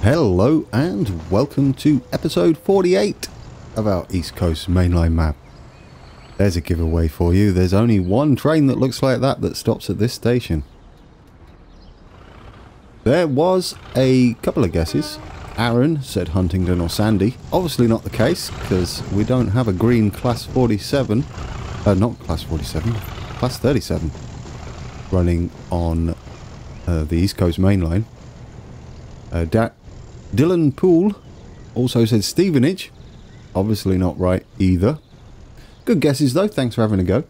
Hello and welcome to episode 48 of our East Coast mainline map. There's a giveaway for you. There's only one train that looks like that stops at this station. There was a couple of guesses. Aaron said Huntingdon or Sandy. Obviously not the case because we don't have a green class 47. Not class 47, class 37 running on the East Coast mainline. Dylan Poole also said Stevenage. Obviously not right either. Good guesses though, thanks for having a go.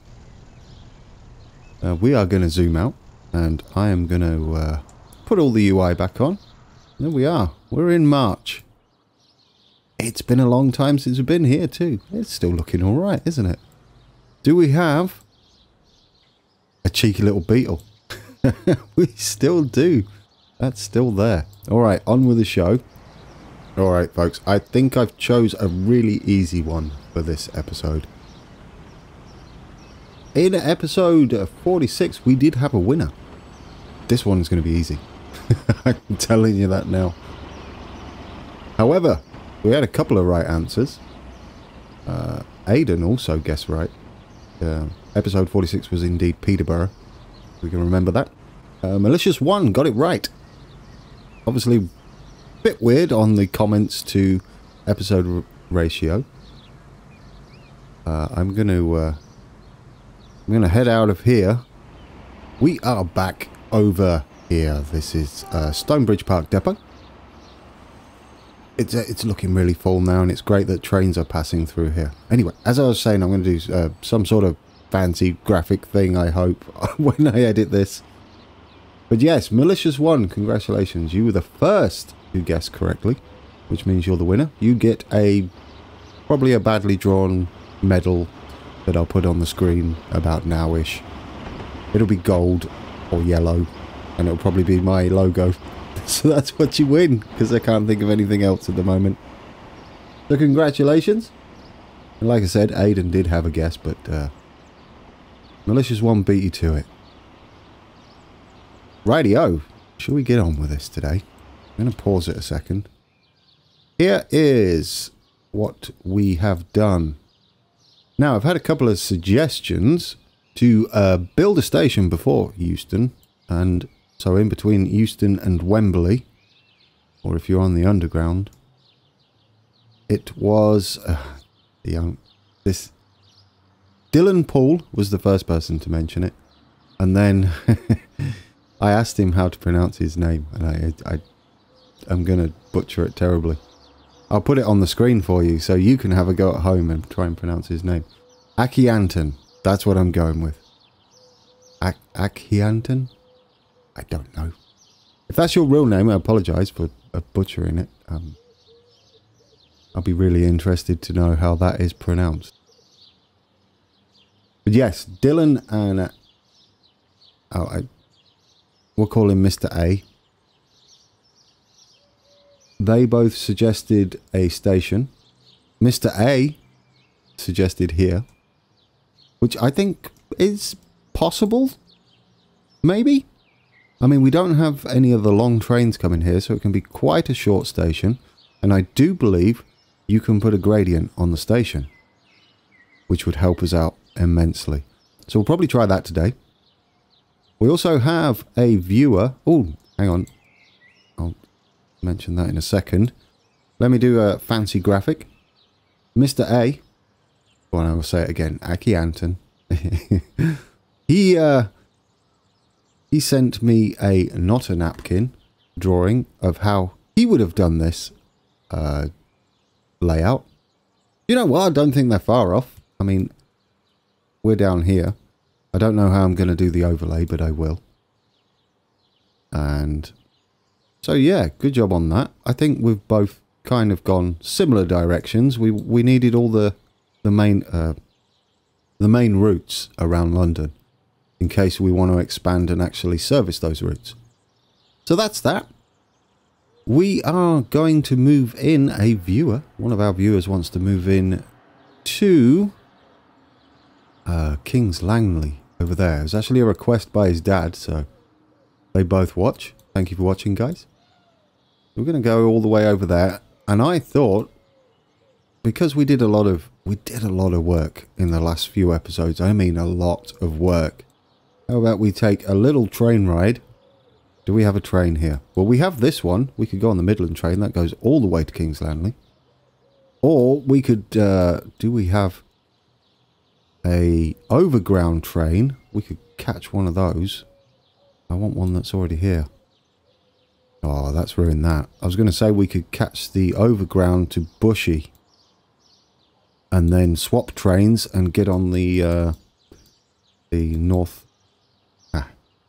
We are going to zoom out and I am going to put all the UI back on. There we are, we're in March. It's been a long time since we've been here too. It's still looking alright, isn't it? Do we have a cheeky little beetle? We still do. That's still there. Alright, on with the show. Alright folks, I think I've chose a really easy one for this episode. In episode 46 we did have a winner. This one's going to be easy. I'm telling you that now. However, we had a couple of right answers. Aidan also guessed right. Episode 46 was indeed Peterborough. We can remember that. Malicious One got it right. Obviously, a bit weird on the comments to episode ratio. I'm gonna head out of here. We are back over here. This is Stonebridge Park Depot. It's looking really full now, and it's great that trains are passing through here. Anyway, as I was saying, I'm going to do some sort of fancy graphic thing, I hope, when I edit this. But yes, Malicious One, congratulations. You were the first who guessed correctly, which means you're the winner. You get probably a badly drawn medal that I'll put on the screen about now-ish. It'll be gold or yellow, and it'll probably be my logo. So that's what you win, because I can't think of anything else at the moment. So congratulations. And like I said, Aidan did have a guess, but Malicious One beat you to it. Rightio, shall we get on with this today? I'm going to pause it a second. Here is what we have done. Now, I've had a couple of suggestions to build a station before Euston, and so in between Euston and Wembley, or if you're on the underground. It was this Dylan Poole was the first person to mention it, and then I asked him how to pronounce his name, and I'm gonna butcher it terribly. I'll put it on the screen for you so you can have a go at home and try and pronounce his name. Akianton. That's what I'm going with. Akianton? I don't know. If that's your real name, I apologise for butchering it. I'll be really interested to know how that is pronounced. But yes, Dylan and... we'll call him Mr. A. They both suggested a station. Mr. A suggested here, which I think is possible. Maybe? I mean, we don't have any of the long trains coming here, so it can be quite a short station. And I do believe you can put a gradient on the station, which would help us out immensely. So we'll probably try that today. We also have a viewer. Oh, hang on. I'll mention that in a second. Let me do a fancy graphic. Mr. A. Well, I will say it again. Akianton. He sent me not a napkin drawing of how he would have done this layout. You know what? I don't think they're far off. I mean, we're down here. I don't know how I'm going to do the overlay, but I will. And so, yeah, good job on that. I think we've both kind of gone similar directions. We needed all the main routes around London, in case we want to expand and actually service those routes. So that's that. We are going to move in a viewer. One of our viewers wants to move in to King's Langley over there. It was actually a request by his dad, so they both watch. Thank you for watching, guys. We're going to go all the way over there. And I thought, because we did a lot of work in the last few episodes. I mean, a lot of work. How about we take a little train ride? Do we have a train here? Well, we have this one. We could go on the Midland train. That goes all the way to King's Landing. Or we could, do we have a overground train? We could catch one of those. I want one that's already here. Oh, that's ruined that. I was going to say we could catch the overground to Bushy. And then swap trains and get on the north...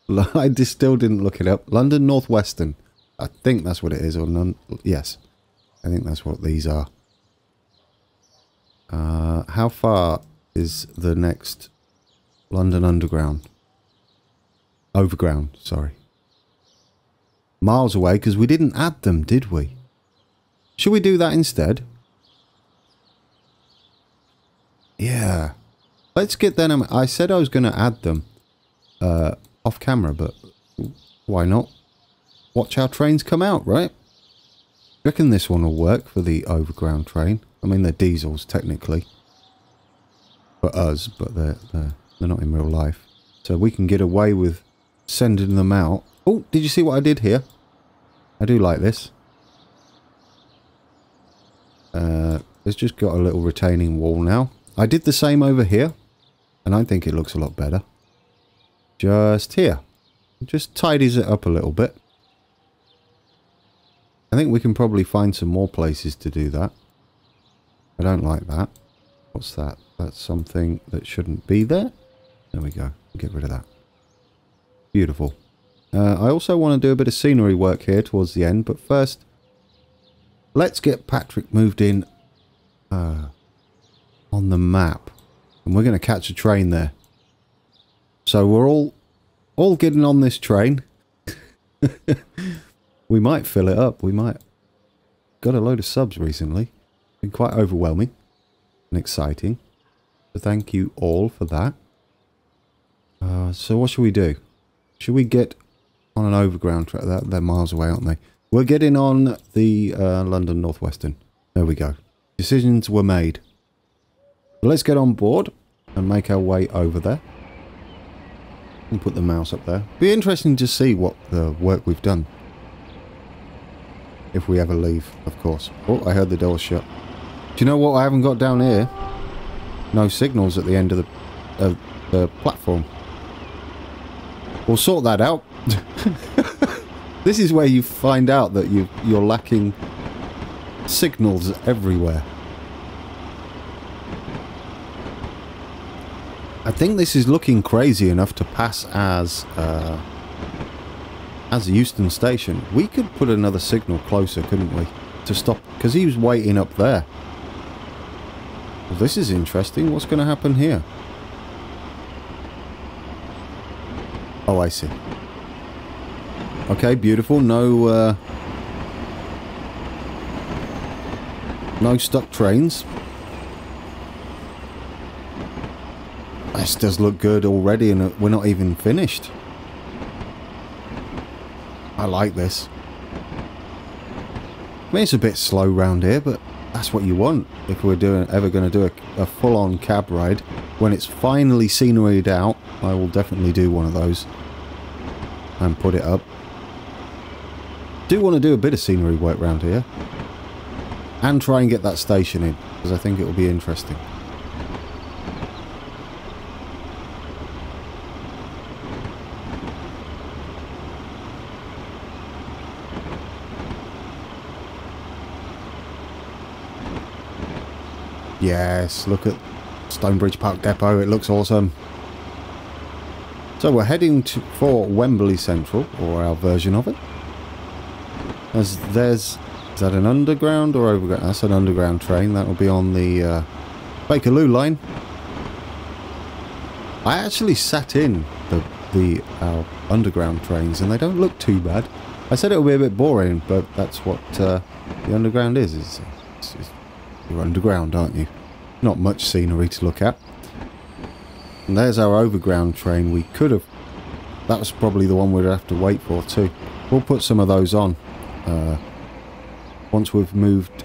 I just still didn't look it up. London Northwestern. I think that's what it is. Or none. Yes. I think that's what these are. How far is the next London Underground? Overground, sorry. Miles away, because we didn't add them, did we? Should we do that instead? Yeah. Let's get them. I said I was going to add them off camera, but why not? Watch our trains come out, right? Reckon this one will work for the overground train. I mean, they're diesels technically for us, but they're not in real life. So we can get away with sending them out. Oh, did you see what I did here? I do like this. It's just got a little retaining wall now. I did the same over here, and I think it looks a lot better. Just here. Just tidies it up a little bit. I think we can probably find some more places to do that. I don't like that. What's that? That's something that shouldn't be there. There we go. Get rid of that. Beautiful. I also want to do a bit of scenery work here towards the end, but first, let's get Patrick moved in on the map. And we're going to catch a train there. So we're all getting on this train. We might fill it up. We might. Got a load of subs recently. Been quite overwhelming and exciting. So thank you all for that. So what should we do? Should we get on an overground track? They're miles away, aren't they? We're getting on the London Northwestern. There we go. Decisions were made. Let's get on board and make our way over there. And put the mouse up there. Be interesting to see what the work we've done. If we ever leave, of course. Oh, I heard the door shut. Do you know what I haven't got down here? No signals at the end of the platform. We'll sort that out. This is where you find out that you're lacking signals everywhere. I think this is looking crazy enough to pass as Euston Station. We could put another signal closer, couldn't we? To stop, because he was waiting up there. Well, this is interesting. What's going to happen here? Oh, I see. Okay, beautiful. No stuck trains. This does look good already, and we're not even finished. I like this. I mean, it's a bit slow round here, but that's what you want if we're ever going to do a full-on cab ride. When it's finally sceneried out, I will definitely do one of those and put it up. Do want to do a bit of scenery work around here and try and get that station in, because I think it will be interesting. Yes, look at Stonebridge Park Depot. It looks awesome. So we're heading for Wembley Central, or our version of it. Is that an underground or overground? That's an underground train. That will be on the Bakerloo line. I actually sat in our underground trains, and they don't look too bad. I said it would be a bit boring, but that's what the underground is. You're underground, aren't you? Not much scenery to look at. And there's our overground train. We could have... That was probably the one we'd have to wait for too. We'll put some of those on once we've moved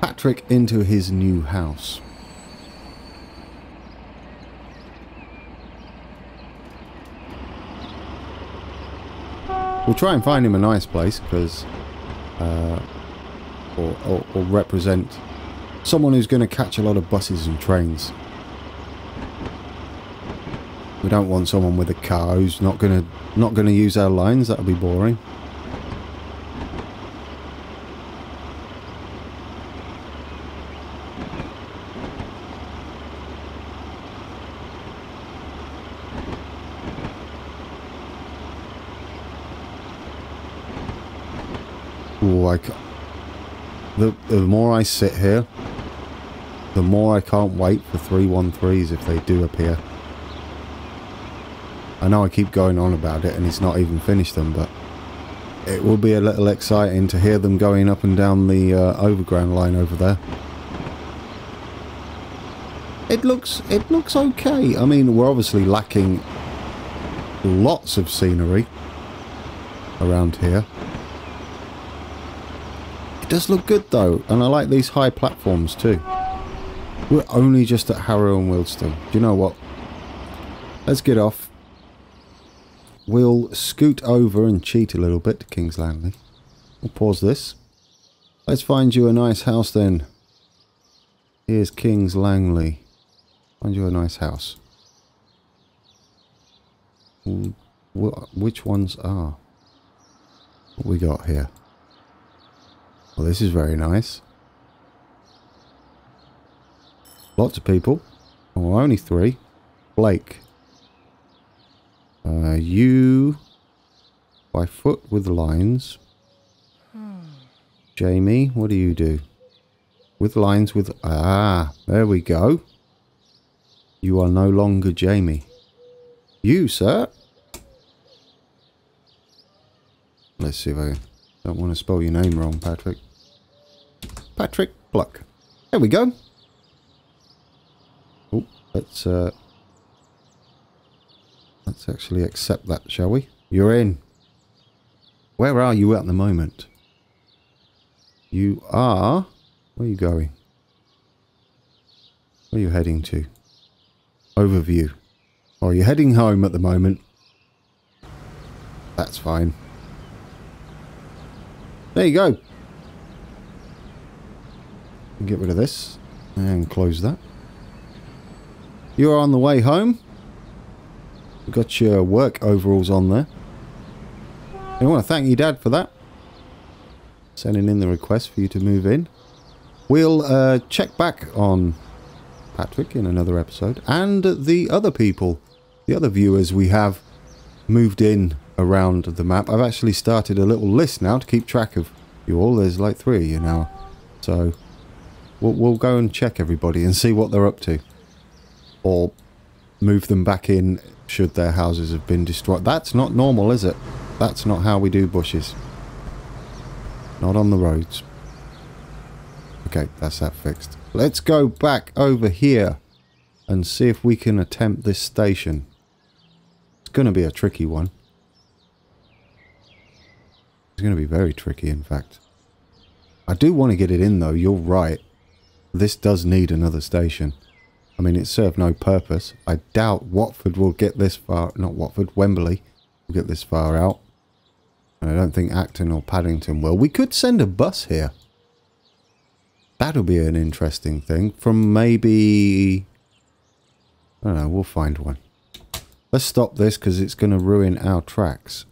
Patrick into his new house. We'll try and find him a nice place, because or represent someone who's going to catch a lot of buses and trains. We don't want someone with a car who's not gonna use our lines. That'll be boring. Ooh, the more I sit here, the more I can't wait for 313s if they do appear. I know I keep going on about it and it's not even finished them, but it will be a little exciting to hear them going up and down the overground line over there. It looks okay. I mean, we're obviously lacking lots of scenery around here. It does look good though, and I like these high platforms too. We're only just at Harrow and Willesden. Do you know what? Let's get off. We'll scoot over and cheat a little bit to King's Langley. We'll pause this. Let's find you a nice house then. Here's King's Langley. Find you a nice house. Which ones are? What we got here? Well, this is very nice. Lots of people. Oh, only 3. Blake. You by foot with lines. Jamie, what do you do? With lines with... Ah, there we go. You are no longer Jamie. You, sir. Let's see if I don't want to spell your name wrong, Patrick. Patrick Pluck. There we go. Oh, let's actually accept that, shall we? You're in. Where are you at the moment? You are... Where are you going? Where are you heading to? Overview. Oh, you're heading home at the moment. That's fine. There you go. Get rid of this. And close that. You're on the way home. You've got your work overalls on there. I want to thank your dad for that. Sending in the request for you to move in. We'll check back on Patrick in another episode. And the other people, the other viewers we have moved in around the map. I've actually started a little list now to keep track of you all. There's like 3 of you now. So we'll go and check everybody and see what they're up to. Or move them back in should their houses have been destroyed. That's not normal, is it? That's not how we do bushes. Not on the roads. Okay, that's that fixed. Let's go back over here and see if we can attempt this station. It's going to be a tricky one. It's going to be very tricky, in fact. I do want to get it in, though. You're right. This does need another station. I mean, it served no purpose. I doubt Watford will get this far. Not Watford, Wembley will get this far out. And I don't think Acton or Paddington will. We could send a bus here. That'll be an interesting thing. From maybe... I don't know, we'll find one. Let's stop this because it's going to ruin our tracks.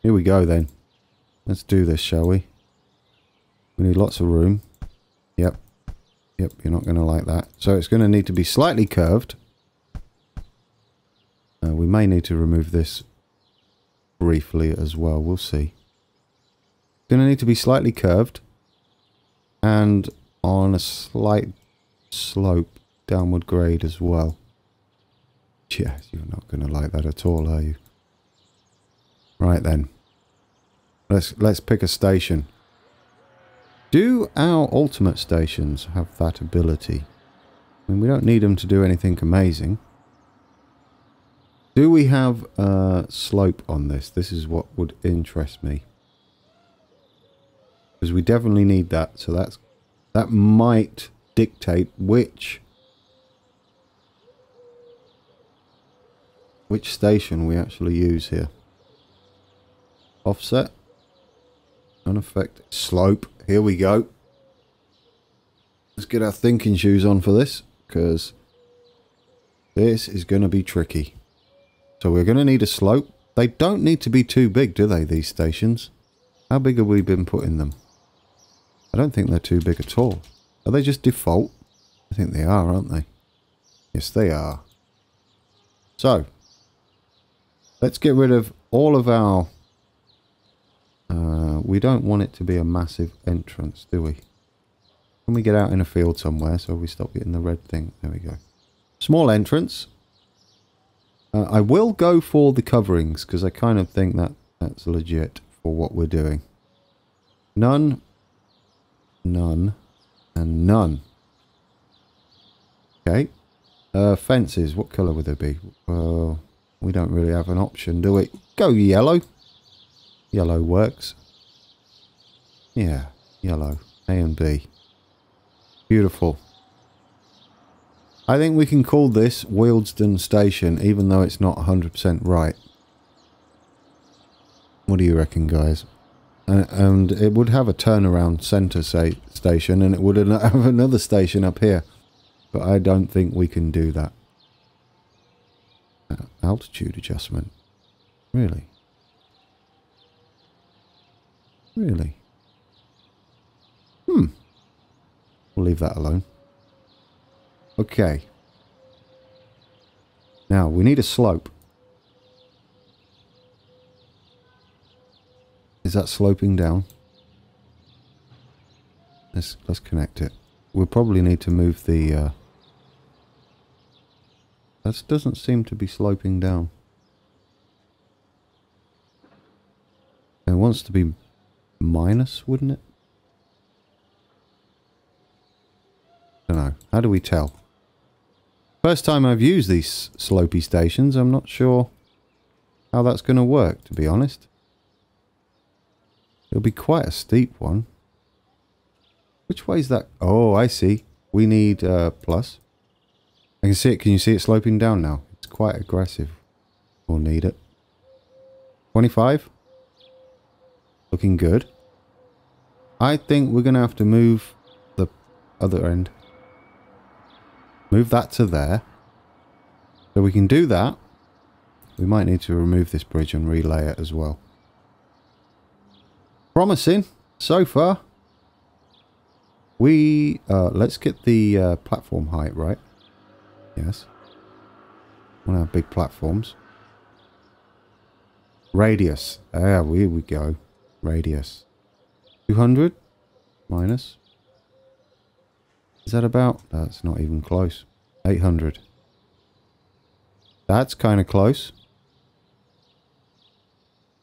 Here we go then. Let's do this, shall we? We need lots of room. Yep. Yep, you're not going to like that. So it's going to need to be slightly curved. We may need to remove this briefly as well. We'll see. Going to need to be slightly curved. And on a slight slope, downward grade as well. Yeah, you're not going to like that at all, are you? Right then. Let's pick a station. Do our ultimate stations have that ability? I mean, we don't need them to do anything amazing. Do we have a slope on this? This is what would interest me. Because we definitely need that. So that might dictate which station we actually use here. Offset. Unaffected. Slope. Here we go. Let's get our thinking shoes on for this, because this is going to be tricky. So we're going to need a slope. They don't need to be too big, do they, these stations? How big have we been putting them? I don't think they're too big at all. Are they just default? I think they are, aren't they? Yes, they are. So, let's get rid of all of our... we don't want it to be a massive entrance, do we? Can we get out in a field somewhere so we stop getting the red thing? There we go. Small entrance. I will go for the coverings because I kind of think that's legit for what we're doing. None, none, and none. Okay. Fences. What colour would they be? Well, we don't really have an option, do we? Go yellow. Yellow works. Yeah, yellow. A and B. Beautiful. I think we can call this Willesden Station, even though it's not 100% right. What do you reckon, guys? And it would have a turnaround centre station, and it would have another station up here. But I don't think we can do that. Altitude adjustment. Really? Really? We'll leave that alone. Okay. Now, we need a slope. Is that sloping down? Let's connect it. We'll probably need to move the... that doesn't seem to be sloping down. It wants to be minus, wouldn't it? I don't know. How do we tell? First time I've used these slopey stations, I'm not sure how that's going to work, to be honest. It'll be quite a steep one. Which way is that? Oh, I see. We need plus. I can see it. Can you see it sloping down now? It's quite aggressive. We'll need it. 25. Looking good. I think we're going to have to move the other end. Move that to there. So we can do that. We might need to remove this bridge and relay it as well. Promising so far. We let's get the platform height right. Yes. One of our big platforms. Radius. There we go. Radius. 200 minus. Is that about? That's not even close. 800. That's kind of close.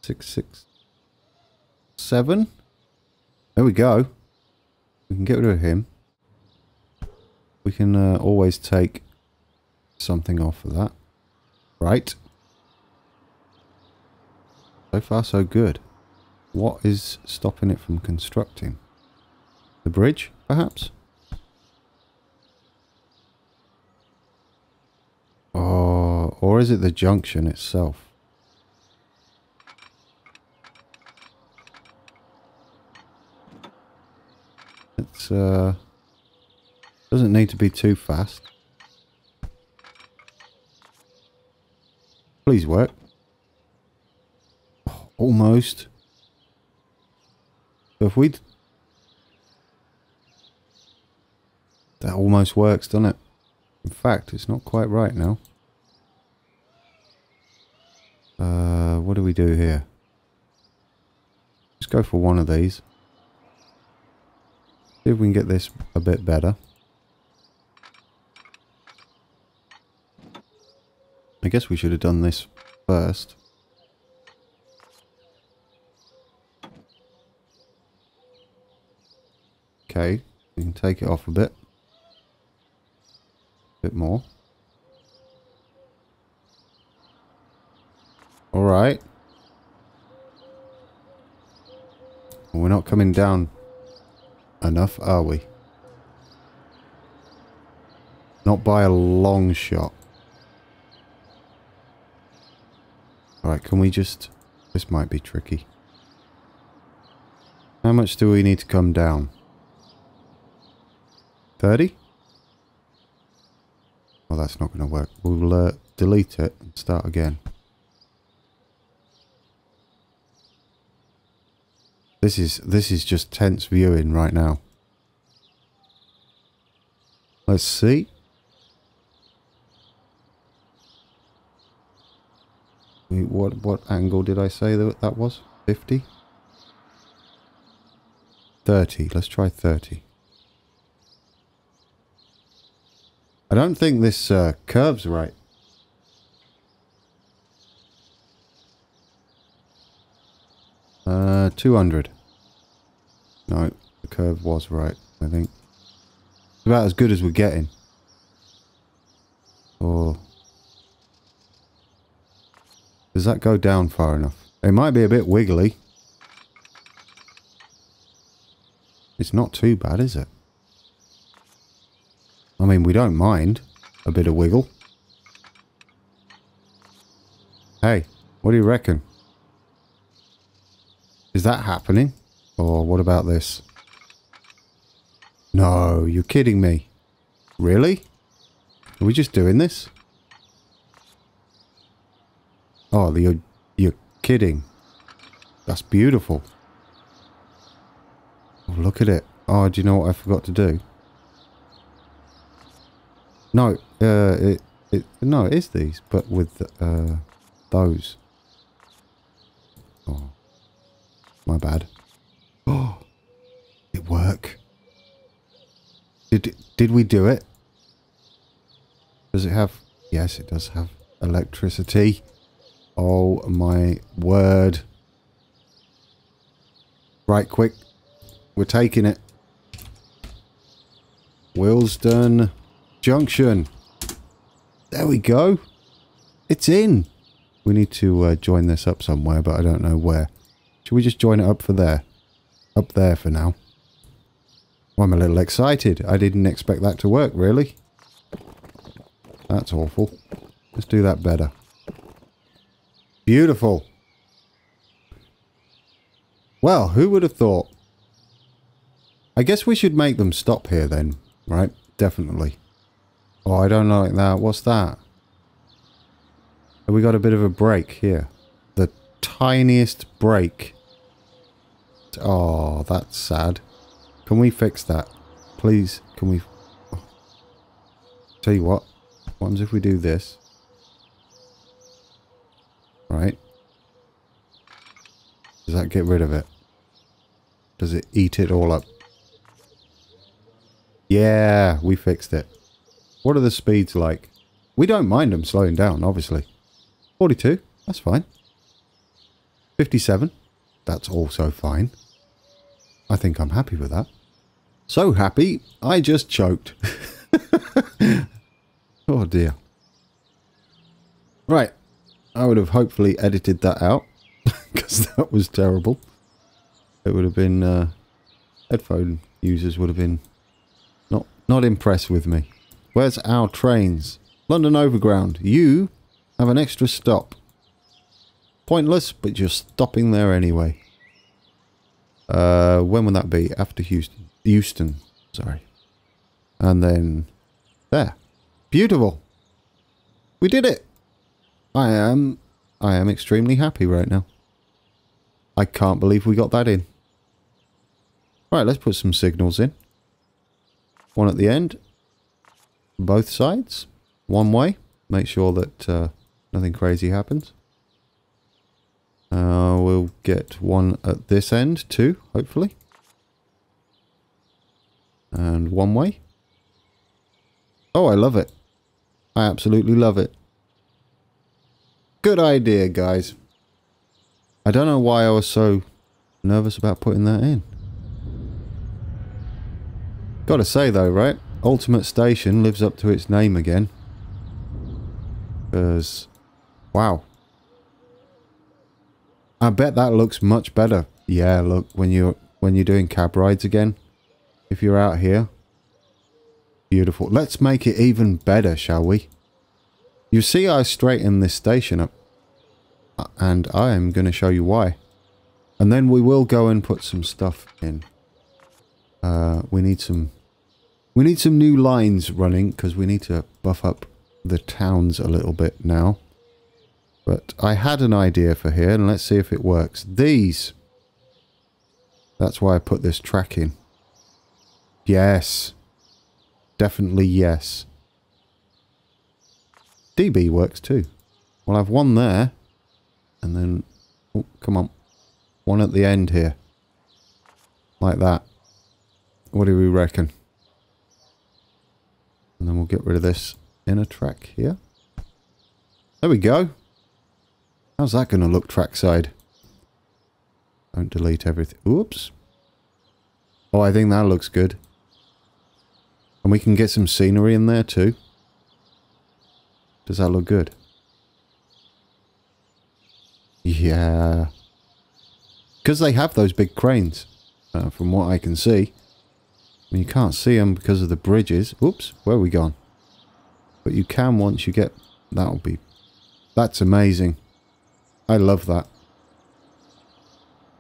667. There we go. We can get rid of him. We can always take something off of that. Right. So far, so good. What is stopping it from constructing? The bridge, perhaps? Oh, or is it the junction itself? It's doesn't need to be too fast. Please work. Oh, almost. So if we... That almost works, doesn't it? In fact, it's not quite right now. What do we do here? Let's go for one of these. See if we can get this a bit better. I guess we should have done this first. Okay, we can take it off a bit. Bit more. Alright. We're not coming down enough, are we? Not by a long shot. Alright, can we just... This might be tricky. How much do we need to come down? 30? Well, that's not going to work. We'll delete it and start again. This is just tense viewing right now. Let's see. What angle did I say that was? 50? 30. Let's try 30. I don't think this curve's right. Uh, 200. No, the curve was right, I think. It's about as good as we're getting. Oh. Does that go down far enough? It might be a bit wiggly. It's not too bad, is it? I mean, we don't mind a bit of wiggle. Hey, what do you reckon? Is that happening? Or what about this? No, you're kidding me. Really? Are we just doing this? Oh, you're kidding. That's beautiful. Oh, look at it. Oh, do you know what I forgot to do? No, no, it is these, but with those. Oh, my bad. Oh, it worked. Did we do it? Does it have? Yes, it does have electricity. Oh my word. Right, quick. We're taking it. Willesden Junction. There we go. It's in. We need to join this up somewhere, but I don't know where. Should we just join it up for there? Up there for now. Well, I'm a little excited. I didn't expect that to work, really. That's awful. Let's do that better. Beautiful. Well, who would have thought? I guess we should make them stop here then, right? Definitely. Oh, I don't like that. What's that? Have we got a bit of a break here? The tiniest break. Oh, that's sad. Can we fix that? Please, can we... Oh. Tell you what. What happens if we do this? Right. Does that get rid of it? Does it eat it all up? Yeah, we fixed it. What are the speeds like? We don't mind them slowing down, obviously. 42, that's fine. 57, that's also fine. I think I'm happy with that. So happy, I just choked. Oh dear. Right. I would have hopefully edited that out. Because that was terrible. It would have been... headphone users would have been... Not impressed with me. Where's our trains? London Overground. You have an extra stop. Pointless, but you're stopping there anyway. When will that be? After Euston. Sorry. And then... There. Beautiful. We did it. I am extremely happy right now. I can't believe we got that in. Right, let's put some signals in. One at the end. Both sides. One way. Make sure that nothing crazy happens. We'll get one at this end too, hopefully. And one way. Oh, I love it. I absolutely love it. Good idea, guys. I don't know why I was so nervous about putting that in. Gotta say though, right? Ultimate Station lives up to its name again. Because, wow. I bet that looks much better. Yeah, look, when you're doing cab rides again. if you're out here. Beautiful. Let's make it even better, shall we? You see, I straightened this station up, and I am going to show you why. And then we will go and put some stuff in. We need some new lines running, because we need to buff up the towns a little bit now. But I had an idea for here, and let's see if it works. These. That's why I put this track in. Yes. Definitely yes. DB works too. We'll have one there. And then... Oh, come on. One at the end here. Like that. What do we reckon? And then we'll get rid of this inner track here. There we go. How's that going to look trackside? Don't delete everything. Oops. Oh, I think that looks good. And we can get some scenery in there too. Does that look good? Yeah. Because they have those big cranes, from what I can see. I mean, you can't see them because of the bridges. Oops, where are we gone? But you can once you get... That'll be... That's amazing. I love that.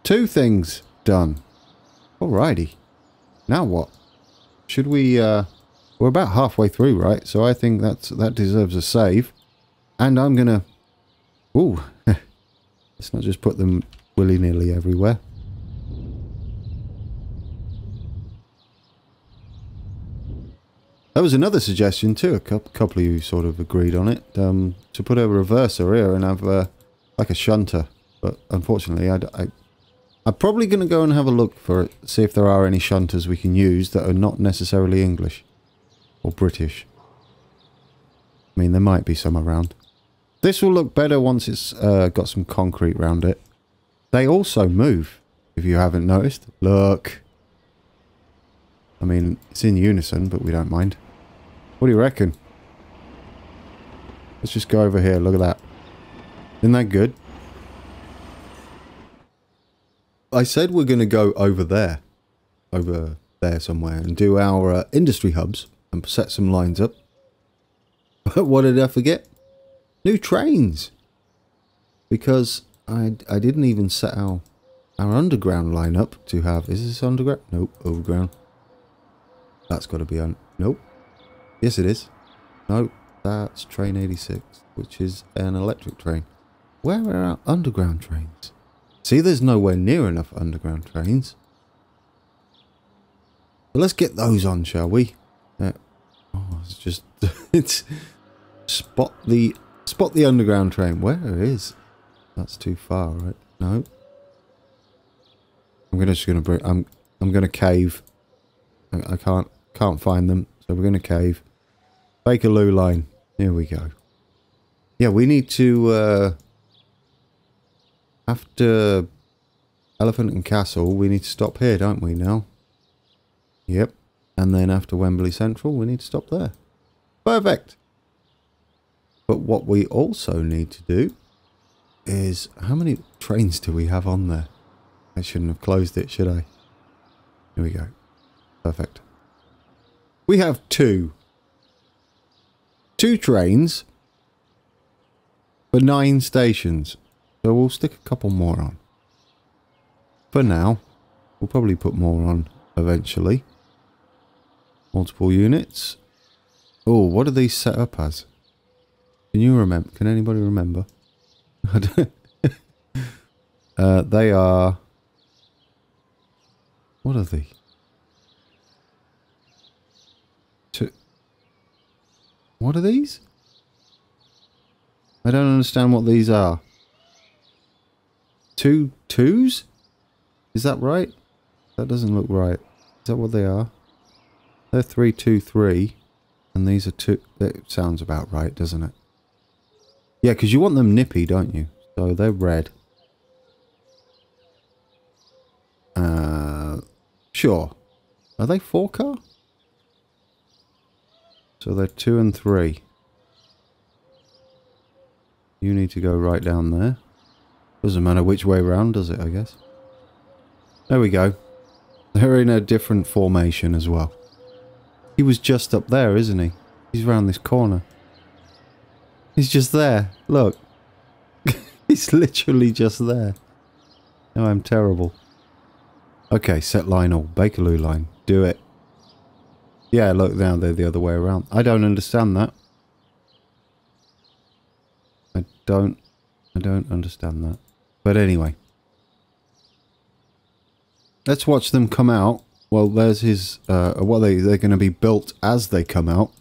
2 things done. Alrighty. Now what? Should we... We're about halfway through, right? So I think that deserves a save. And I'm gonna... Ooh. Let's not just put them willy-nilly everywhere. There was another suggestion too. A couple of you sort of agreed on it. To put a reverser here and have like a shunter. But unfortunately, I'm probably going to go and have a look for it. See if there are any shunters we can use that are not necessarily English. Or British. I mean, there might be some around. This will look better once it's got some concrete around it. They also move, if you haven't noticed. Look. I mean, it's in unison, but we don't mind. What do you reckon? Let's just go over here. Look at that. Isn't that good? I said we're going to go over there. Over there somewhere. And do our industry hubs. And set some lines up. But what did I forget? New trains. Because I didn't even set our underground line up to have... Is this underground? Nope, overground. That's got to be on... Nope. Yes, it is. No, that's train 86, which is an electric train. Where are our underground trains? See, there's nowhere near enough underground trains. But let's get those on, shall we? Oh, it's just... it's... Spot the underground train. Where is? That's too far, right? No. I'm just gonna bring... I'm gonna cave. I can't find them, so we're gonna cave. Bakerloo line. Here we go. Yeah, we need to after Elephant and Castle, we need to stop here, don't we now? Yep. And then after Wembley Central, we need to stop there. Perfect. But what we also need to do is... How many trains do we have on there? I shouldn't have closed it, should I? Here we go. Perfect. We have 2. 2 trains for 9 stations. So we'll stick a couple more on. For now. We'll probably put more on eventually. Multiple units. Oh, what are these set up as? Can you remember? Can anybody remember? They are... What are they? What are these? I don't understand what these are. 2 twos? Is that right? That doesn't look right. Is that what they are? They're 3, 2, 3. And these are 2. That sounds about right, doesn't it? Yeah, because you want them nippy, don't you? So they're red. Sure. Are they 4-car? So they're 2 and 3. You need to go right down there. Doesn't matter which way round, does it, I guess? There we go. They're in a different formation as well. He was just up there, isn't he? He's round this corner. He's just there. Look. He's literally just there. Oh, I'm terrible. Okay, set line all. Bakerloo line. Do it. Yeah, look, now they're the other way around. I don't understand that. I don't understand that. But anyway. Let's watch them come out. Well, there's his... well, they're going to be built as they come out.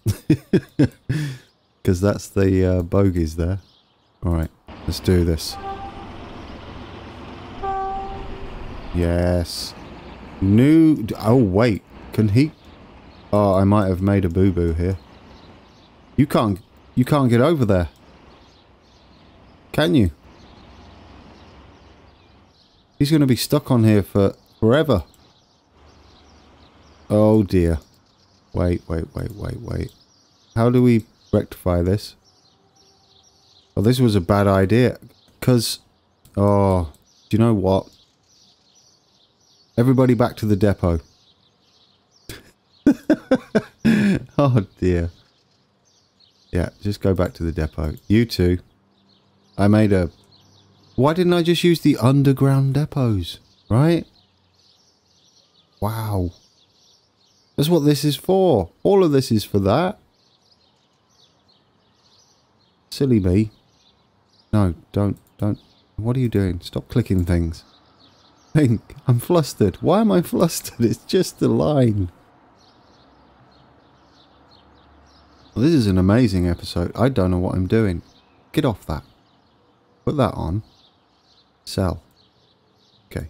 Because that's the bogies there. Alright, let's do this. Yes. New... Oh, wait. Can he... Oh, I might have made a boo-boo here. You can't get over there. Can you? He's going to be stuck on here for forever. Oh, dear. Wait. How do we rectify this? Oh, this was a bad idea. Because... Oh, do you know what? Everybody back to the depot. Oh dear. Yeah, just go back to the depot. You two. I made a... Why didn't I just use the underground depots? Right? Wow. That's what this is for. All of this is for that. Silly me. No, don't. What are you doing? Stop clicking things. I'm flustered. Why am I flustered? It's just the line. Well, this is an amazing episode. I don't know what I'm doing. Get off that. Put that on. Sell. Okay.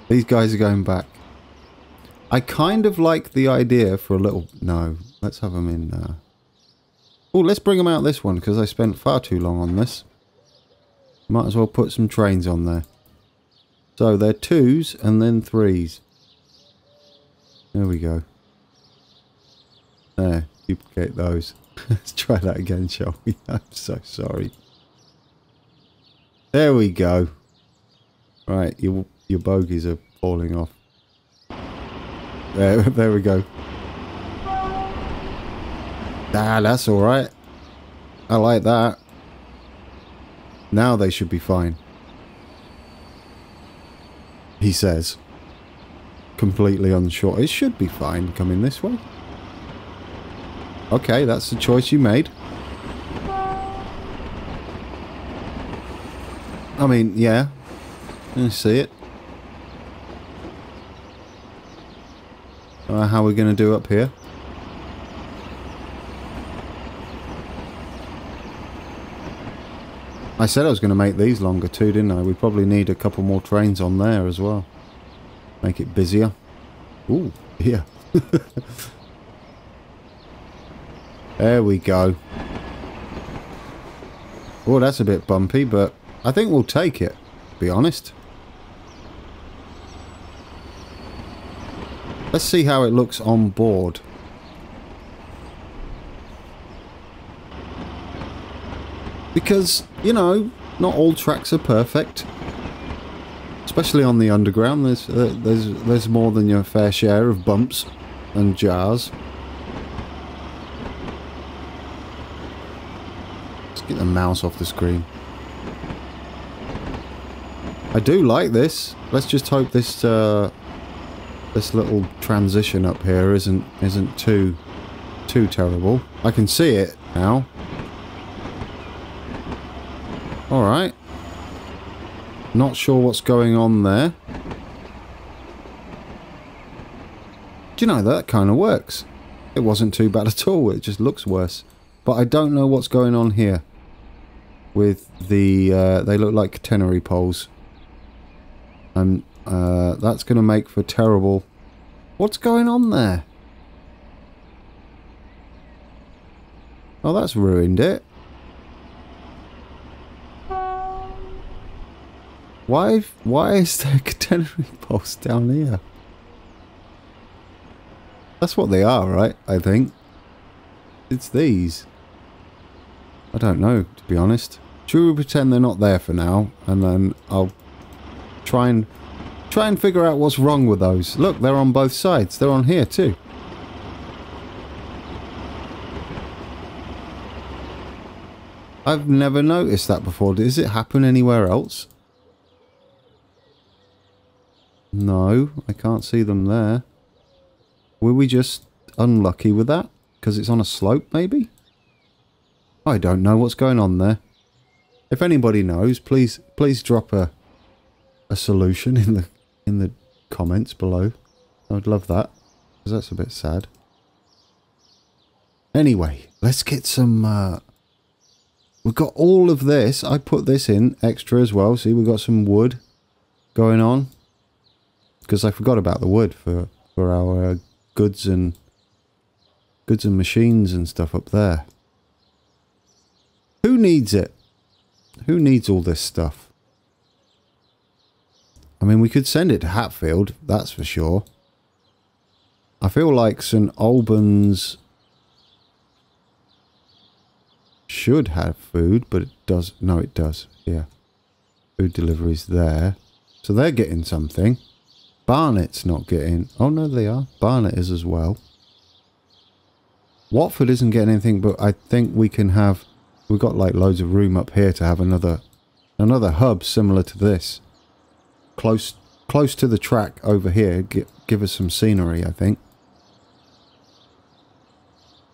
These guys are going back. I kind of like the idea for a little... No. Let's have them in... Oh, let's bring them out this one because I spent far too long on this. Might as well put some trains on there. So they're 2s and then 3s. There we go. There, duplicate those. Let's try that again, shall we? I'm so sorry. There we go. Right, your bogies are falling off. There we go. Ah, that's alright. I like that. Now they should be fine. He says. Completely unsure. It should be fine coming this way. Okay, that's the choice you made. I mean, yeah. I see it. How are we going to do up here? I said I was going to make these longer too, didn't I? We probably need a couple more trains on there as well. Make it busier. Ooh, yeah. There we go. Oh, that's a bit bumpy, but I think we'll take it, to be honest. Let's see how it looks on board. Because, you know, not all tracks are perfect. Especially on the underground, there's more than your fair share of bumps and jars. Let's get the mouse off the screen. I do like this. Let's just hope this this little transition up here isn't too terrible. I can see it now. Alright. Not sure what's going on there. Do you know, that kind of works. It wasn't too bad at all. It just looks worse. But I don't know what's going on here. With the... they look like catenary poles. And that's going to make for terrible... What's going on there? Oh, that's ruined it. Why is there catenary poles down here? That's what they are, right? I think. It's these. I don't know, to be honest. Should we pretend they're not there for now? And then I'll try and Try and figure out what's wrong with those. Look, they're on both sides. They're on here too. I've never noticed that before. Does it happen anywhere else? No, I can't see them there. Were we just unlucky with that? Because it's on a slope, maybe? I don't know what's going on there. If anybody knows, please drop a solution in the comments below. I would love that, because that's a bit sad. Anyway, let's get some... we've got all of this. I put this in extra as well. See, we've got some wood going on. Because I forgot about the wood for our goods and machines and stuff up there. Who needs it? Who needs all this stuff? I mean, we could send it to Hatfield, that's for sure. I feel like St Albans should have food, but it does. No, it does. Yeah. Food deliveries there. So they're getting something. Barnet's not getting... Oh, no, they are. Barnet is as well. Watford isn't getting anything, but I think we can have... We've got like loads of room up here to have another hub similar to this. Close to the track over here. Give us some scenery, I think.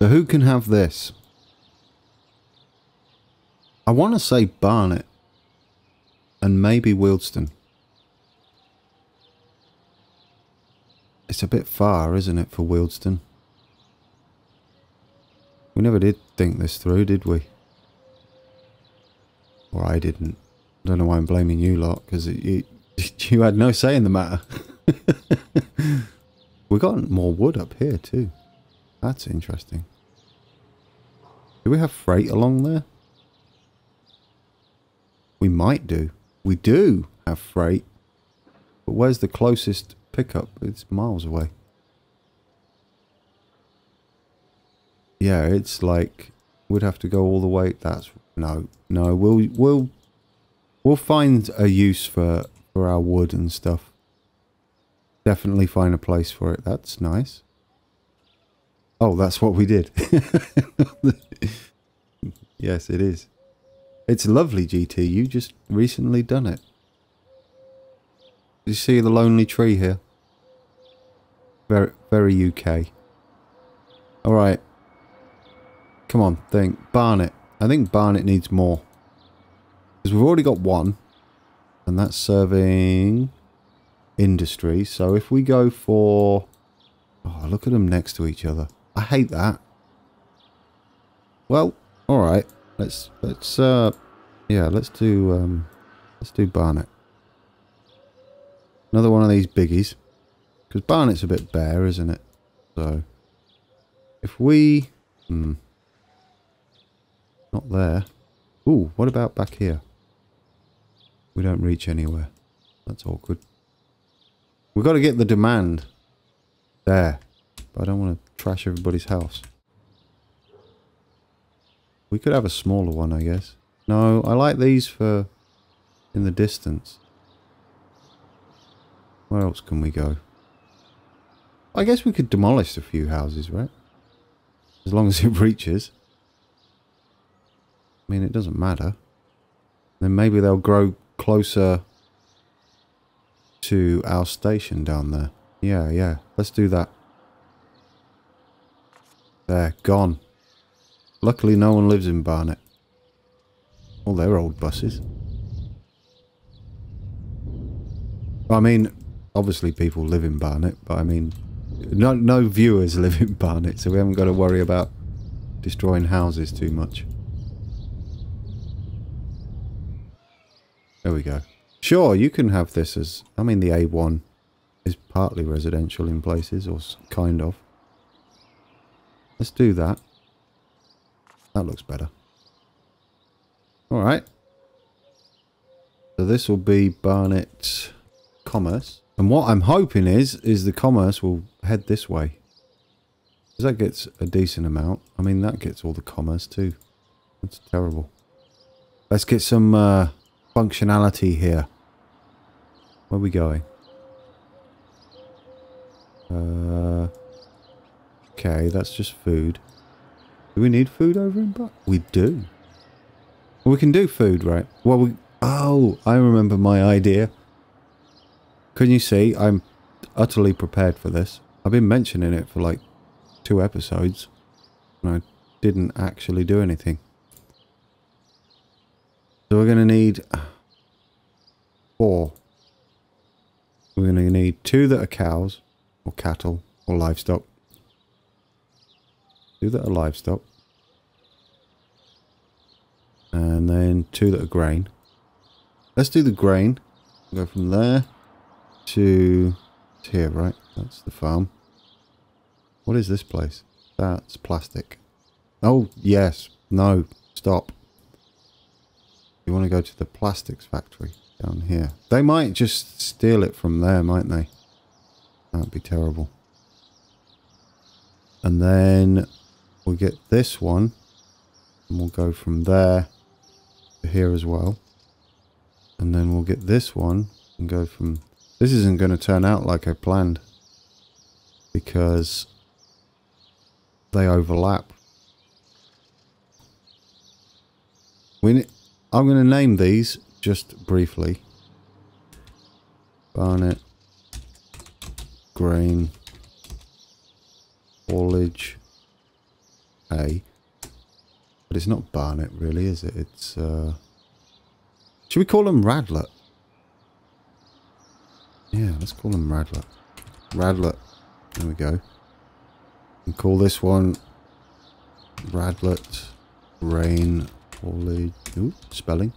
So who can have this? I want to say Barnet. And maybe Willesden. It's a bit far, isn't it, for Willesden? We never did think this through, did we? Or I didn't. I don't know why I'm blaming you lot, because you had no say in the matter. We got more wood up here too. That's interesting. Do we have freight along there? We might do. We do have freight. But where's the closest pickup? It's miles away. Yeah, it's like we'd have to go all the way. That's no. We'll find a use for our wood and stuff. Definitely find a place for it. That's nice. Oh, that's what we did. Yes, it is. It's lovely, GT. You just recently done it. You see the lonely tree here? Very, very UK. Alright. Come on, think. Barnet. I think Barnet needs more. Because we've already got one. And that's serving industry. So if we go for... Oh, look at them next to each other. I hate that. Well, alright. Let's do Barnet. Another one of these biggies. Because Barnet's a bit bare, isn't it? So, if we... not there. Ooh, what about back here? We don't reach anywhere. That's awkward. We've got to get the demand. There. But I don't want to trash everybody's house. We could have a smaller one, I guess. No, I like these for in the distance. Where else can we go? I guess we could demolish a few houses, right? As long as it reaches. I mean, it doesn't matter. Then maybe they'll grow closer to our station down there. Yeah. Let's do that. There, gone. Luckily, no one lives in Barnet. All their old buses. I mean, obviously people live in Barnet, but I mean, no viewers live in Barnet, so we haven't got to worry about destroying houses too much. There we go. Sure, you can have this as... I mean, the A1 is partly residential in places, or kind of. Let's do that. That looks better. Alright. So this will be Barnet Commerce. And what I'm hoping is the commerce will head this way. Because that gets a decent amount. I mean, that gets all the commerce too. That's terrible. Let's get some... functionality here. Where are we going? Okay, that's just food. Do we need food over in back? We do. Well, we can do food, right? Well, oh, I remember my idea. Can you see? I'm utterly prepared for this. I've been mentioning it for like 2 episodes. And I didn't actually do anything. So we're going to need 4. We're going to need 2 that are cows, or cattle, or livestock. 2 that are livestock. And then 2 that are grain. Let's do the grain. We'll go from there to here, right? That's the farm. What is this place? That's plastic. Oh, yes. No. Stop. You want to go to the plastics factory down here. They might just steal it from there, might they? That'd be terrible. And then we'll get this one. And we'll go from there to here as well. And then we'll get this one and go from... This isn't going to turn out like I planned. Because they overlap. I'm going to name these just briefly. Barnet, grain, haulage, A. But it's not Barnet really, is it? It's, should we call them Radlet? Yeah, let's call them Radlet. Radlet. There we go. And call this one Radlet, grain, haulage, ooh, spelling.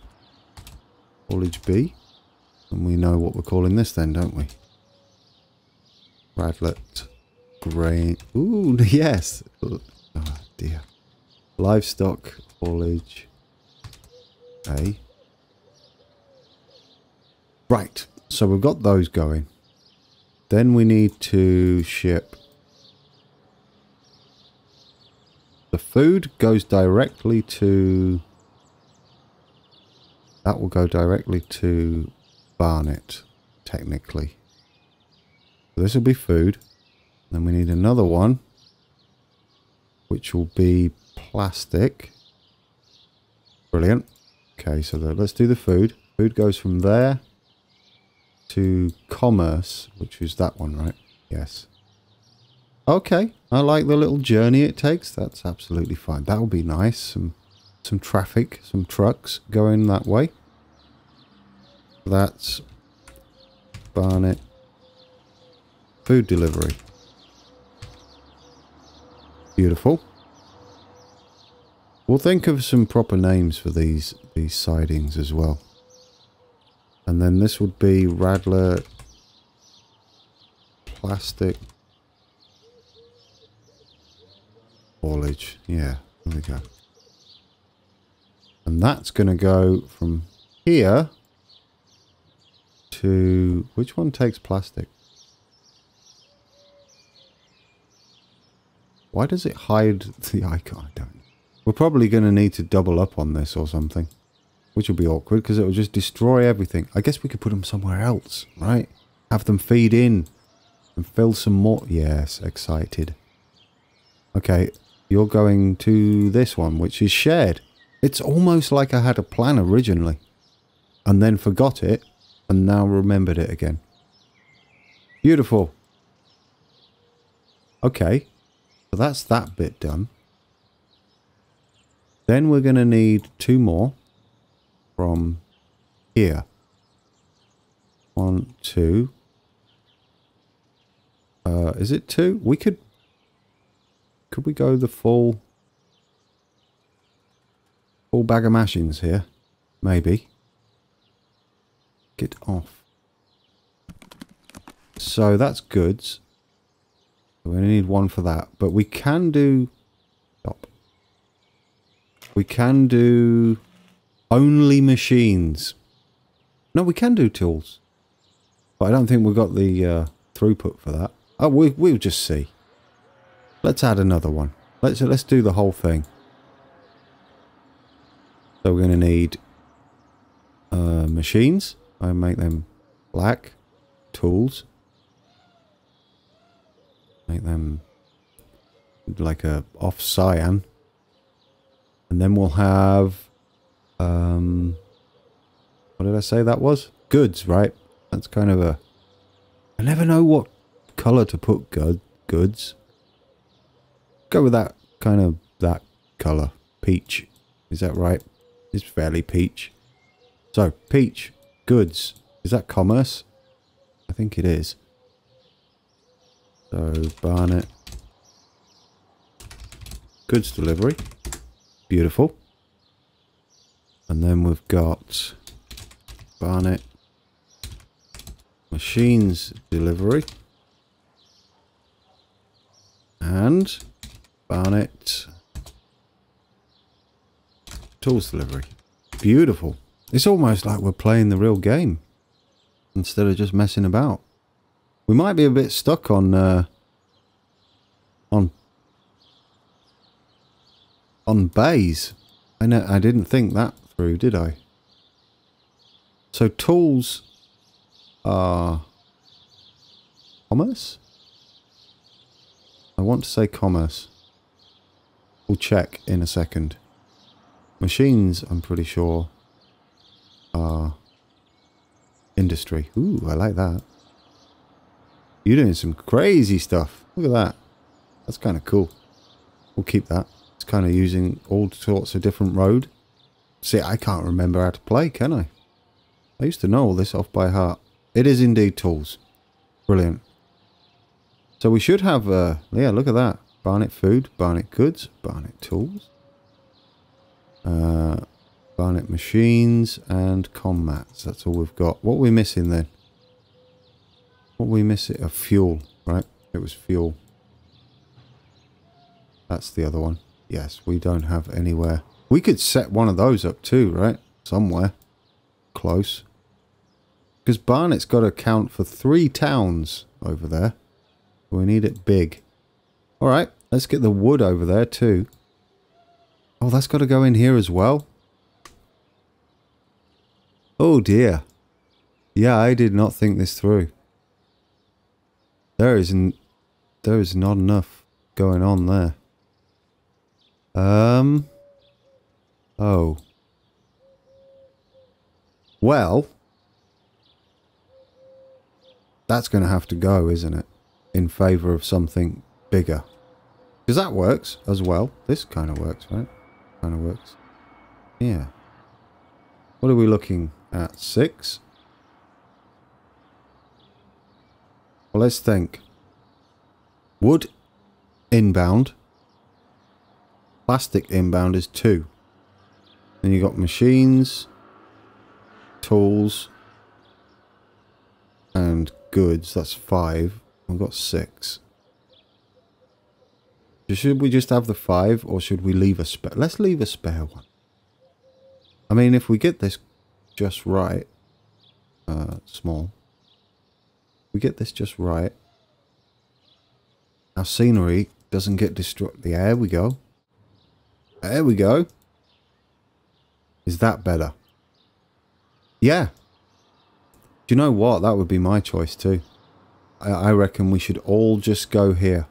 Haulage B. And we know what we're calling this then, don't we? Radlet, grain, ooh, yes. Oh dear. Livestock, haulage, A. Right, so we've got those going. Then we need to ship. The food goes directly to... That will go directly to Barnet, technically. So this will be food. Then we need another one, which will be plastic. Brilliant. Okay, so let's do the food. Food goes from there to commerce, which is that one, right? Yes. Okay, I like the little journey it takes. That's absolutely fine. That will be nice. Some traffic, some trucks going that way. That's Barnet. Food delivery. Beautiful. We'll think of some proper names for these sidings as well. And then this would be Radler plastic haulage. Yeah, there we go. And that's going to go from here to... Which one takes plastic? Why does it hide the icon? I don't know. We're probably going to need to double up on this or something. Which will be awkward because it will just destroy everything. I guess we could put them somewhere else, right? Have them feed in and fill some more. Yes, excited. Okay, you're going to this one, which is shared. It's almost like I had a plan originally and then forgot it and now remembered it again. Beautiful. Okay, so that's that bit done. Then we're going to need 2 more from here. 1, 2. Is it 2? We could we go the full bag of mashings here? Maybe. Get off. So that's goods. We only need 1 for that. But we can do... Stop. We can do only machines. No, we can do tools. But I don't think we've got the throughput for that. Oh, we'll just see. Let's add another one. Let's do the whole thing. So we're going to need machines. I make them black. Tools. Make them like a off cyan. And then we'll have, what did I say that was? Goods, right? That's kind of a, I never know what color to put goods. Go with that kind of, that color. Peach. Is that right? It's fairly peach. So, peach. Goods. Is that commerce? I think it is. So, Barnet. Goods delivery. Beautiful. And then we've got Barnet. Machines delivery. And Barnet. Tools delivery. Beautiful. It's almost like we're playing the real game instead of just messing about. We might be a bit stuck on bays. I didn't think that through, did I? So tools are commerce? I want to say commerce. We'll check in a second. Machines, I'm pretty sure, are industry. Ooh, I like that. You're doing some crazy stuff. Look at that. That's kind of cool. We'll keep that. It's kind of using all sorts of different road. See, I can't remember how to play, can I? I used to know all this off by heart. It is indeed tools. Brilliant. So we should have, yeah, look at that. Barnet food, Barnet goods, Barnet tools. Barnet machines and commats. That's all we've got. What are we missing then? What are we missing? A fuel, right? It was fuel. That's the other one. Yes, we don't have anywhere. We could set one of those up too, right? Somewhere. Close. Because Barnet's got to count for 3 towns over there. We need it big. Alright, let's get the wood over there too. Oh, that's got to go in here as well. Oh dear. Yeah, I did not think this through. There is not enough going on there. Oh. Well. That's going to have to go, isn't it? In favour of something bigger. Because that works as well. This kind of works, right? Kind of works. Yeah. What are we looking at? 6? Well, let's think. Wood inbound. Plastic inbound is 2. Then you got machines, tools, and goods. That's 5. We've got 6. Should we just have the 5, or should we leave a spare? Let's leave a spare one. I mean, if we get this just right, small. We get this just right. Our scenery doesn't get destroyed. There we go. There we go. Is that better? Yeah. Do you know what? That would be my choice too. I reckon we should all just go here.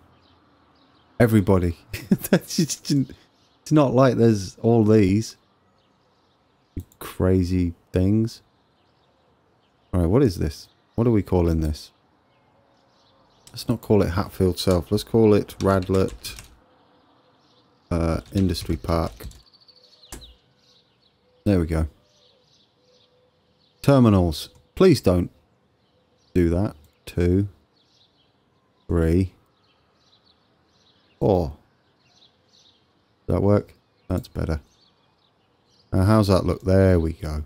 Everybody. It's not like there's all these crazy things. Alright, what is this? What are we calling this? Let's not call it Hatfield South. Let's call it Radlett Industry Park. There we go. Terminals. Please don't do that. 2, 3, 4. Does that work? That's better. Now, how's that look? There we go.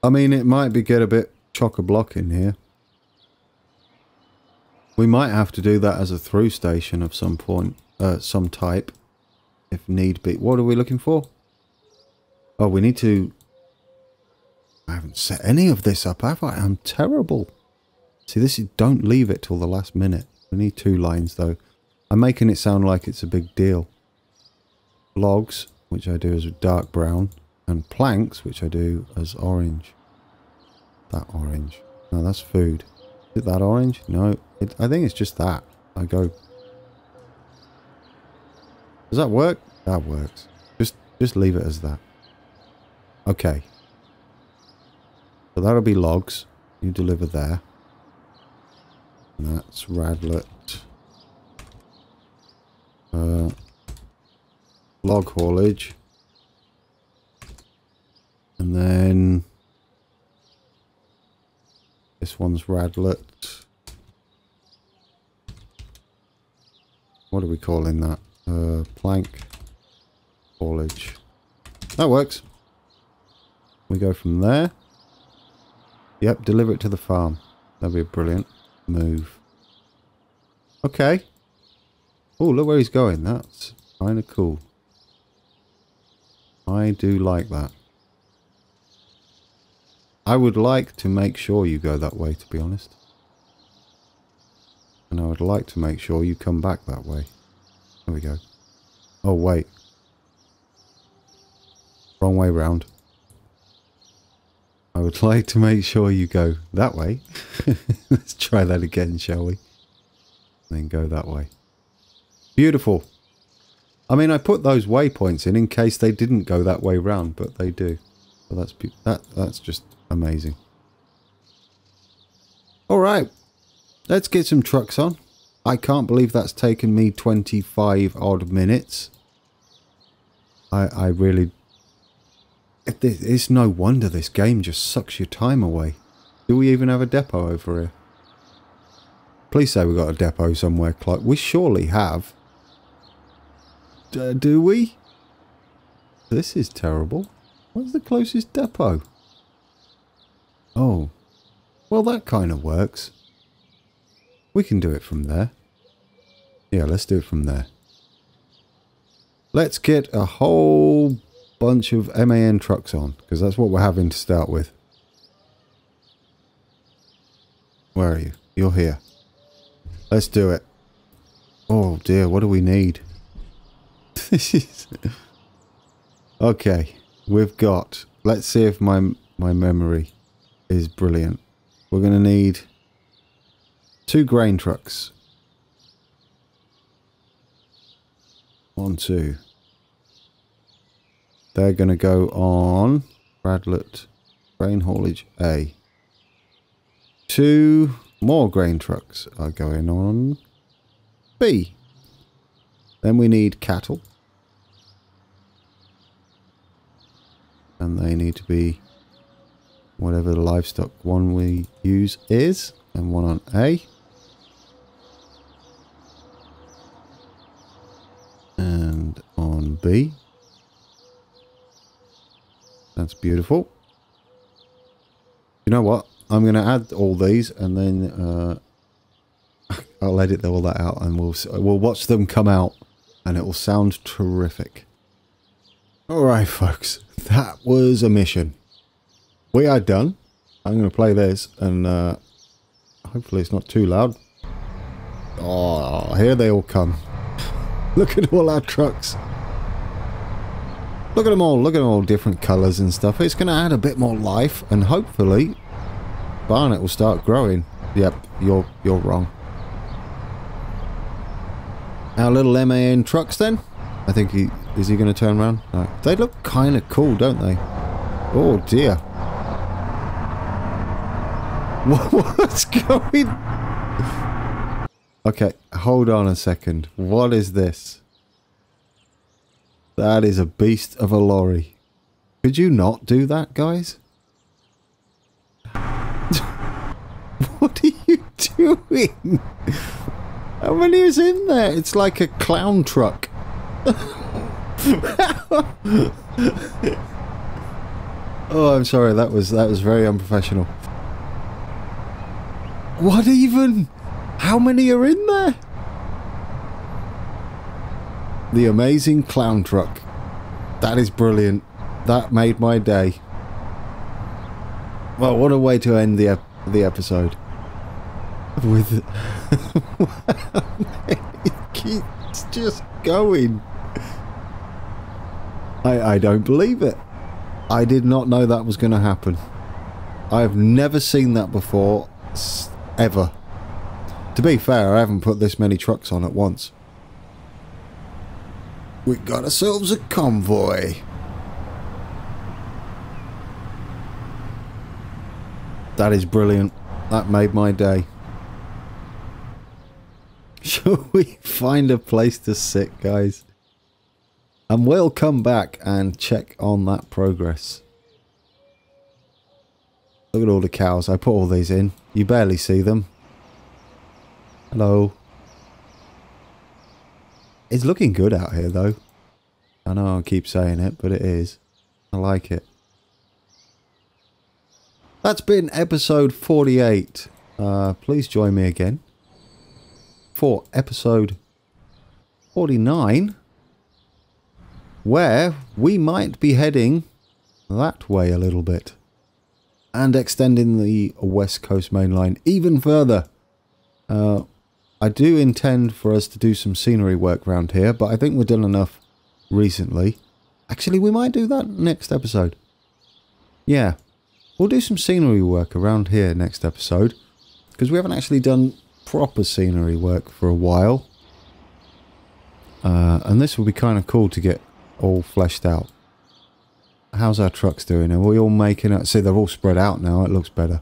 I mean, it might get a bit chock-a-block in here. We might have to do that as a through station of some point, some type, if need be. What are we looking for? Oh, we need to... I haven't set any of this up, have I? I'm terrible. See, this is... Don't leave it till the last minute. We need 2 lines, though. I'm making it sound like it's a big deal. Logs, which I do as dark brown. And planks, which I do as orange. That orange. No, that's food. Is it that orange? No. I think it's just that. I go... Does that work? That works. Just leave it as that. Okay. So that'll be logs. You deliver there. And that's Radlet. Log haulage. And then this one's Radlet. What are we calling that? Plank haulage. That works. We go from there. Yep, deliver it to the farm. That'd be a brilliant move. Okay. Oh, look where he's going. That's kind of cool. I do like that. I would like to make sure you go that way, to be honest. And I would like to make sure you come back that way. There we go. Oh, wait. Wrong way round. I would like to make sure you go that way. Let's try that again, shall we? And then go that way. Beautiful. I mean, I put those waypoints in case they didn't go that way round, but they do. So that's just amazing. All right. Let's get some trucks on. I can't believe that's taken me 25 odd minutes. I really... It's no wonder this game just sucks your time away. Do we even have a depot over here? Please say we've got a depot somewhere close. We surely have. Do we? This is terrible. Where's the closest depot? Oh. Well, that kind of works. We can do it from there. Yeah, let's do it from there. Let's get a whole bunch of MAN trucks on, because that's what we're having to start with. Where are you? You're here. Let's do it. Oh dear, what do we need? Okay, we've got... Let's see if my memory is brilliant. We're going to need 2 grain trucks. 1, 2. They're going to go on Radlet grain haulage A. 2 more grain trucks are going on B. Then we need cattle. And they need to be whatever the livestock one we use is. And one on A. And on B. That's beautiful. You know what? I'm going to add all these and then I'll edit all that out and we'll watch them come out and it will sound terrific. Alright folks, that was a mission. We are done. I'm going to play this and hopefully it's not too loud. Oh, here they all come. Look at all our trucks. Look at them all different colours and stuff. It's going to add a bit more life and hopefully Barnet will start growing. Yep, you're wrong. Our little MAN trucks then. I think is he going to turn around? No. They look kind of cool, don't they? Oh dear. What's going... Okay, hold on a second. What is this? That is a beast of a lorry. Could you not do that, guys? What are you doing? How many is in there? It's like a clown truck. Oh, I'm sorry. That was very unprofessional. What even? How many are in there? The amazing clown truck. That is brilliant. That made my day. Well, what a way to end the episode. With... It keeps just going. I don't believe it. I did not know that was going to happen. I have never seen that before. ever. To be fair, I haven't put this many trucks on at once. We got ourselves a convoy. That is brilliant. That made my day. Shall we find a place to sit, guys? And we'll come back and check on that progress. Look at all the cows. I put all these in. You barely see them. Hello. It's looking good out here, though. I know I keep saying it, but it is. I like it. That's been episode 48. Please join me again for episode 49, where we might be heading that way a little bit and extending the West Coast Main Line even further. I do intend for us to do some scenery work around here, but I think we've done enough recently. Actually, we might do that next episode. Yeah, we'll do some scenery work around here next episode, because we haven't actually done proper scenery work for a while. And this will be kind of cool to get all fleshed out. How's our trucks doing? Are we all making it? See, they're all spread out now. It looks better.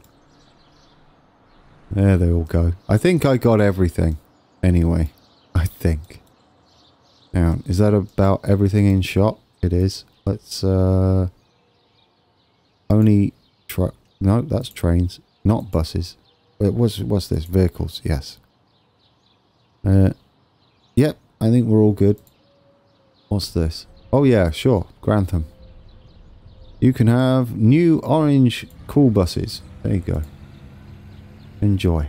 There they all go. I think I got everything. Anyway, I think. Now, is that about everything in shot? It is. Let's, only truck. No, that's trains, not buses. What's this? Vehicles, yes. Yep, I think we're all good. What's this? Oh yeah, sure. Grantham. You can have new orange cool buses. There you go. Enjoy.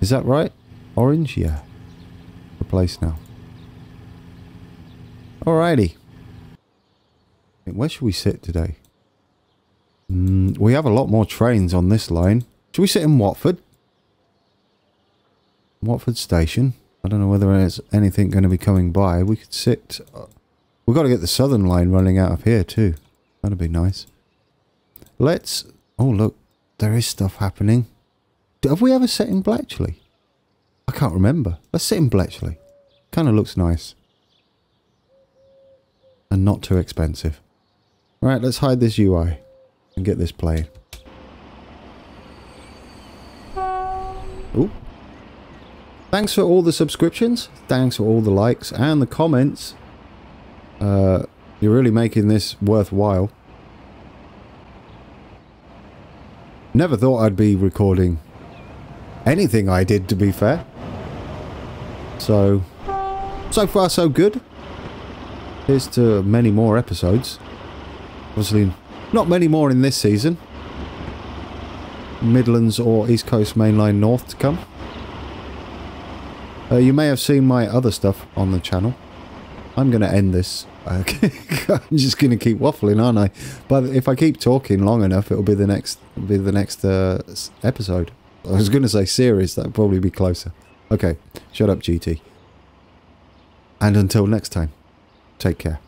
Is that right? Orange? Yeah. Replace now. Alrighty. Where should we sit today? We have a lot more trains on this line. Should we sit in Watford? Watford Station. I don't know whether there's anything going to be coming by. We could sit... we've got to get the Southern line running out of here too. That'd be nice. Let's... Oh, look. There is stuff happening. Have we ever sat in Bletchley? I can't remember. Let's sit in Bletchley. Kind of looks nice. And not too expensive. Right, let's hide this UI. And get this playing. Ooh. Thanks for all the subscriptions. Thanks for all the likes and the comments. You're really making this worthwhile. Never thought I'd be recording anything I did, to be fair. So far so good. Here's to many more episodes. Obviously, not many more in this season. Midlands or East Coast Mainline North to come. You may have seen my other stuff on the channel. I'm going to end this. I'm just going to keep waffling, aren't I? But if I keep talking long enough, it'll be the next episode. I was going to say series. That'd probably be closer. Okay, shut up, GT. And until next time, take care.